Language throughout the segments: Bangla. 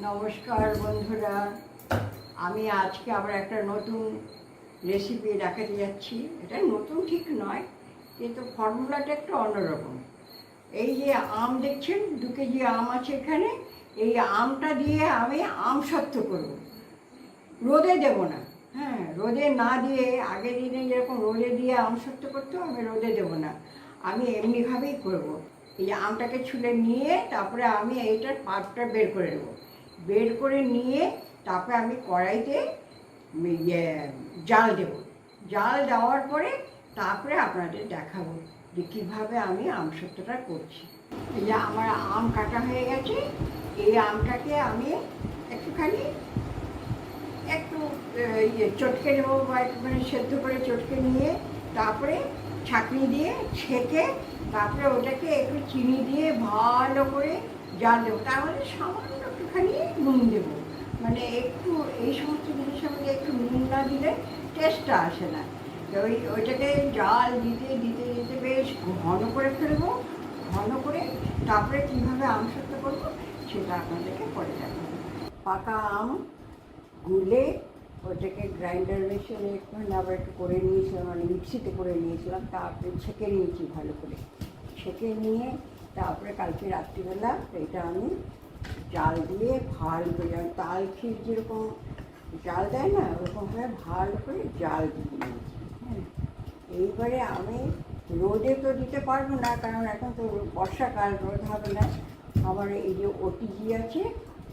নমস্কার বন্ধুরা, আমি আজকে আবার একটা নতুন রেসিপি দেখাতে যাচ্ছি। এটা নতুন ঠিক নয়, কিন্তু ফর্মুলাটা একটু অন্যরকম। এই যে আম দেখছেন, 2 কেজি আম আছে এখানে। এই আমটা দিয়ে আমি আম সত্ত্ব করব, রোদে দেব না। হ্যাঁ, রোদে না দিয়ে আগের দিনে যেরকম রোদে দিয়ে আম সত্ত্ব করতো, আমি রোদে দেব না, আমি এমনিভাবেই করব। এই যে আমটাকে ছুলে নিয়ে তারপরে আমি এইটার পাল্পটা বের করে নেব। বের করে নিয়ে তারপরে আমি কড়াইতে জাল দেব। জাল দেওয়ার পরে তারপরে আপনাদের দেখাবো যে কীভাবে আমি আম সত্ত্বটা করছি। এই যে আমার আম কাটা হয়ে গেছে, এই আমটাকে আমি একটুখানি একটু চটকে নেবো, বা একটুখানি সেদ্ধ করে চটকে নিয়ে তারপরে ছাঁকনি দিয়ে ছেঁকে তারপরে ওটাকে একটু চিনি দিয়ে ভালো করে জাল দেবো। তার মধ্যে সামান্য একটুখানি নুন দেবো, মানে একটু এই সমস্ত জিনিসের মধ্যে একটু নুন না দিলে টেস্টটা আসে না। তো ওইটাকে জাল দিতে দিতে দিতে বেশ ঘন করে ফেলবো। ঘন করে তারপরে কীভাবে আম সত্ত্ব করবো সেটা আপনাদেরকে পরে দেখাবো। পাকা আম গুলে ওটাকে গ্রাইন্ডার মেশিনে একটুখানি আবার একটু করে নিয়েছিলাম, মানে মিক্সিতে করে নিয়েছিলাম, তারপরে ছেঁকে নিয়েছি ভালো করে। ছেঁকে নিয়ে তারপরে কালকে রাত্রিবেলা এটা আমি জাল দিয়ে ভালো করে, যেমন তাল ক্ষীর যেরকম জাল দেয় না, ওরকমভাবে ভালো করে জাল দিয়ে নিয়েছি। হ্যাঁ, এইবারে আমি রোদে তো দিতে পারবো না, কারণ এখন তো বর্ষাকাল, রোদ হবে না। আমার এই যে ওটিজি আছে,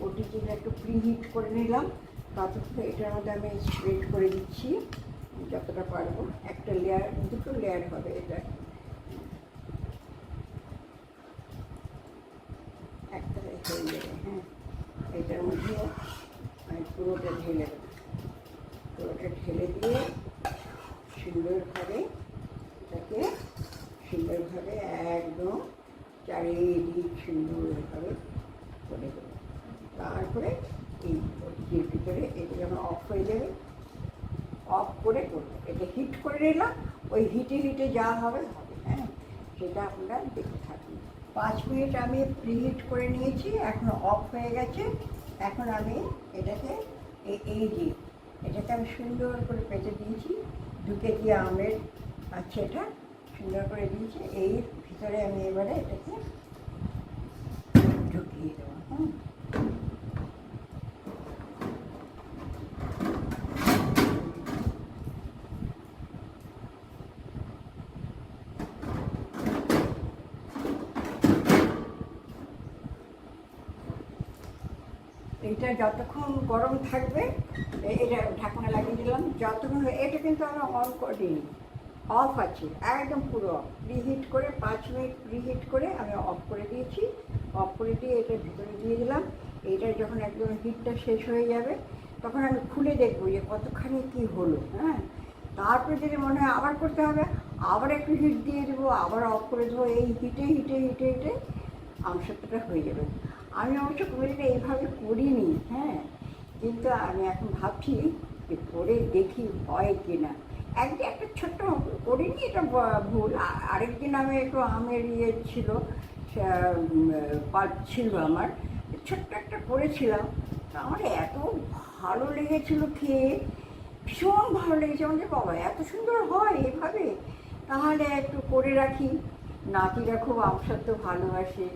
ওটিজিটা একটু প্রিহিট করে নিলাম। ততক্ষণ এটার মধ্যে আমি স্প্রেড করে দিচ্ছি যতটা পারবো। একটা লেয়ার, 2টো লেয়ার হবে এটা। একটা হয়ে যাবে। হ্যাঁ, এটার মধ্যে আমি পুরোটা ঢেলে দেবো। পুরোটা ঢেলে দিয়ে সুন্দরভাবে এটাকে সুন্দরভাবে একদম চারিদিক সুন্দরভাবে করে দেবো। তারপরে এই ওটিজির ভিতরে এটা যখন অফ হয়ে যাবে, অফ করে করবো। এটা হিট করে নিলাম, ওই হিটে হিটে যা হবে হবে। হ্যাঁ, সেটা আপনারা দেখতে থাকুন। 5 মিনিট আমি প্রিহিট করে নিয়েছি, এখন অফ হয়ে গেছে। এখন আমি এটাকে এই যে এটাকে আমি সুন্দর করে পেঁচে দিয়েছি। 2 কেজি আমের আছে, এটা সুন্দর করে দিয়েছি। এই ভিতরে আমি এবারে এটাকে ঢুকিয়ে দেবো। হ্যাঁ, এটা যতক্ষণ গরম থাকবে, এটা ঢাকনা লাগিয়ে দিলাম। যতক্ষণ, এটা কিন্তু আমরা অন করিনি, অফ আছে একদম পুরো অফ। প্রিহিট করে 5 মিনিট প্রিহিট করে আমি অফ করে দিয়েছি। অফ করে দিয়ে এটা ভিতরে দিয়ে দিলাম। এইটা যখন একদম হিটটা শেষ হয়ে যাবে তখন আমি খুলে দেখবো যে কতখানি কী হলো। হ্যাঁ, তারপরে যদি মনে হয় আবার করতে হবে, আবার একটু হিট দিয়ে দেবো, আবার অফ করে দেবো। এই হিটে হিটে হিটে হিটে আম সত্ত্বটা হয়ে যাবে। আমি অবশ্য কোনোদিন এইভাবে করিনি। হ্যাঁ, কিন্তু আমি এখন ভাবছি যে করে দেখি হয় কি না। একদিন একটা ছোট্ট করিনি, এটা ভুল। আরেকদিন আমি একটু আমের ছিল, পাল্প ছিল আমার, ছোট্ট একটা করেছিলাম। আমার এত ভালো লেগেছিল খেয়ে, ভীষণ ভালো লেগেছে। আমাদের বাবা এত সুন্দর হয় এভাবে, তাহলে একটু করে রাখি। নাতিরা খুব আম সত্ত্ব ভালোবাসে,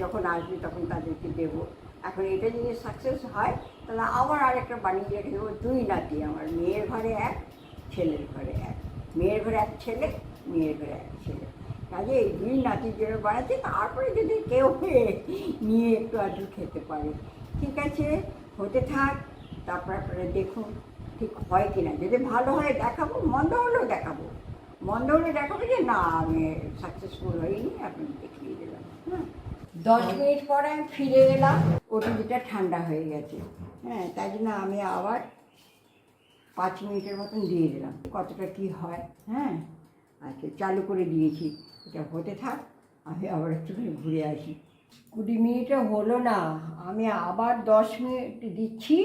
যখন আসবে তখন তাদেরকে দেবো। এখন এটা যদি সাকসেস হয় তাহলে আবার আরেকটা বানিয়ে রেখে দেবো। 2 নাতি আমার, মেয়ের ঘরে 1, ছেলের ঘরে 1। মেয়ের ঘরে 1 ছেলে, মেয়ের ঘরে 1 ছেলে। কাজে এই 2 নাতির জন্য বানাচ্ছি, তারপরে যদি কেউ নিয়ে একটু আধটু খেতে পারে। ঠিক আছে, হতে থাক, তারপর আপনারা দেখুন ঠিক হয় কি না। যদি ভালো হয় দেখাবো, মন্দ হলেও দেখাবো। মন্দ হলে দেখাবো যে না, আমি সাকসেসফুল হইনি, আপনাকে দেখিয়ে দিলাম। হ্যাঁ, 10 মিনিট পরে আমি ফিরে এলাম, ওটিজিটা ঠান্ডা হয়ে গেছে। হ্যাঁ, তাই জন্য আমি আবার 5 মিনিটের মতন দিয়ে দিলাম, কতটা কী হয়। হ্যাঁ, আচ্ছা, চালু করে দিয়েছি। এটা হতে থাক, আমি আবার একটুখানি ঘুরে আসি। 20 মিনিটে হলো না, আমি আবার 10 মিনিট দিচ্ছি।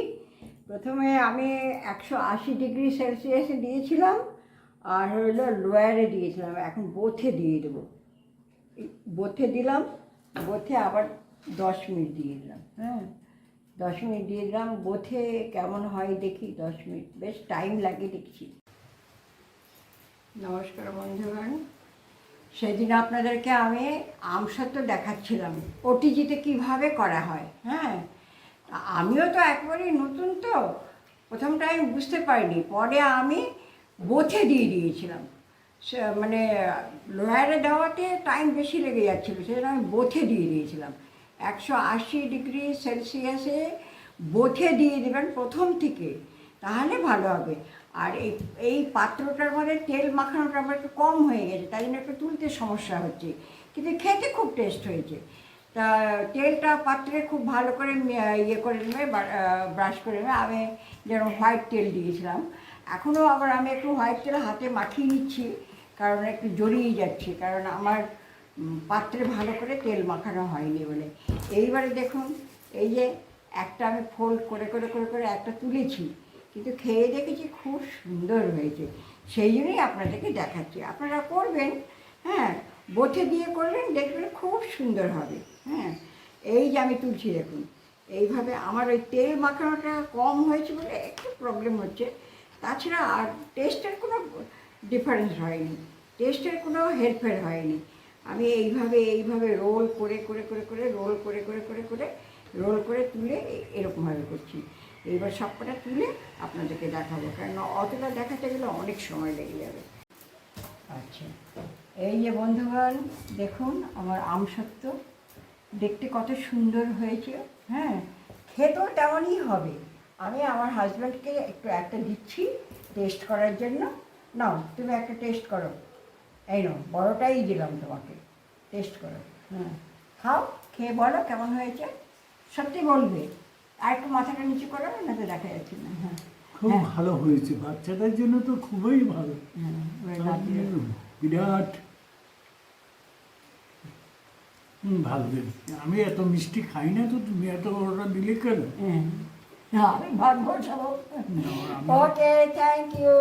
প্রথমে আমি 180°C দিয়েছিলাম, আর হলো লোয়ারে দিয়েছিলাম। এখন বোথে দিয়ে দেবো। বোথে দিলাম, বোথে আবার 10 মিনিট দিয়ে দিলাম। হ্যাঁ, 10 মিনিট দিয়ে দিলাম, বোথে কেমন হয় দেখি। 10 মিনিট বেশ টাইম লাগে দেখছি। নমস্কার বন্ধুগণ, সেদিন আপনাদেরকে আমি আমসত্ত্ব দেখাচ্ছিলাম ওটিজিতে কিভাবে করা হয়। হ্যাঁ, আমিও তো একবারেই নতুন, তো প্রথম টাইম বুঝতে পারিনি, পরে আমি বোথে দিয়ে দিয়েছিলাম। মানে লোয়ারে দেওয়াতে টাইম বেশি লেগে যাচ্ছিলো, সেজন্য আমি বোথে দিয়ে দিয়েছিলাম। 180°C বোথে দিয়ে দেবেন প্রথম থেকে, তাহলে ভালো হবে। আর এই পাত্রটার মধ্যে তেল মাখানোটা আমার একটু কম হয়ে গেছে, তাই জন্য একটু তুলতে সমস্যা হচ্ছে, কিন্তু খেতে খুব টেস্ট হয়েছে। তা তেলটা পাত্রে খুব ভালো করে ইয়ে করে নেবে, ব্রাশ করে নেবে। আমি যেরকম হোয়াইট তেল দিয়েছিলাম, এখনও আবার আমি একটু হোয়াইট তেল হাতে মাখিয়ে নিচ্ছি, কারণ একটু জড়িয়ে যাচ্ছে, কারণ আমার পাত্রে ভালো করে তেল মাখানো হয়নি বলে। এইবারে দেখুন, এই যে একটা আমি ফোল্ড করে করে করে করে একটা তুলেছি, কিন্তু খেয়ে দেখেছি খুব সুন্দর হয়েছে, সেই জন্যই আপনাদেরকে দেখাচ্ছি। আপনারা করবেন, হ্যাঁ, বোথে দিয়ে করবেন, দেখবেন খুব সুন্দর হবে। হ্যাঁ, এই যে আমি তুলছি দেখুন, এইভাবে। আমার ওই তেল মাখানোটা কম হয়েছে বলে একটু প্রবলেম হচ্ছে, তাছাড়া আর টেস্টের কোনো ডিফারেন্স হয়নি, টেস্টের কোনো হেরফের হয়নি। আমি এইভাবে রোল করে করে করে করে রোল করে করে করে করে রোল করে তুলে এরকমভাবে করছি। এইবার সবকটা তুলে আপনাদেরকে দেখাবো, কারণ অতটা দেখাতে গেলে অনেক সময় লেগে যাবে। আচ্ছা, এই যে বন্ধুগণ দেখুন, আমার আমসত্ত্ব দেখতে কত সুন্দর হয়েছে। হ্যাঁ, খেতেও তেমনই হবে। আমি আমার হাজব্যান্ডকে একটা দিচ্ছি টেস্ট করার জন্য। নাও, তুমি একটা টেস্ট করো। এই নাও, বড়টাই দিলাম তোমাকে, টেস্ট করো। হ্যাঁ, খাও, খেয়ে বলো কেমন হয়েছে। সত্যি বলবে, আর একটু মাথাটা নিচু করো, না তো দেখা যাচ্ছে না। হ্যাঁ, খুব ভালো হয়েছে, বাচ্চাদের জন্য তো খুবই ভালো। বিরাট ভালো লেগেছে। আমি এত মিষ্টি খাই না, তো তুমি এত বড়টা দিলে কেন? আমি ভাত বসাবো। না, ওকে, থ্যাংক ইউ।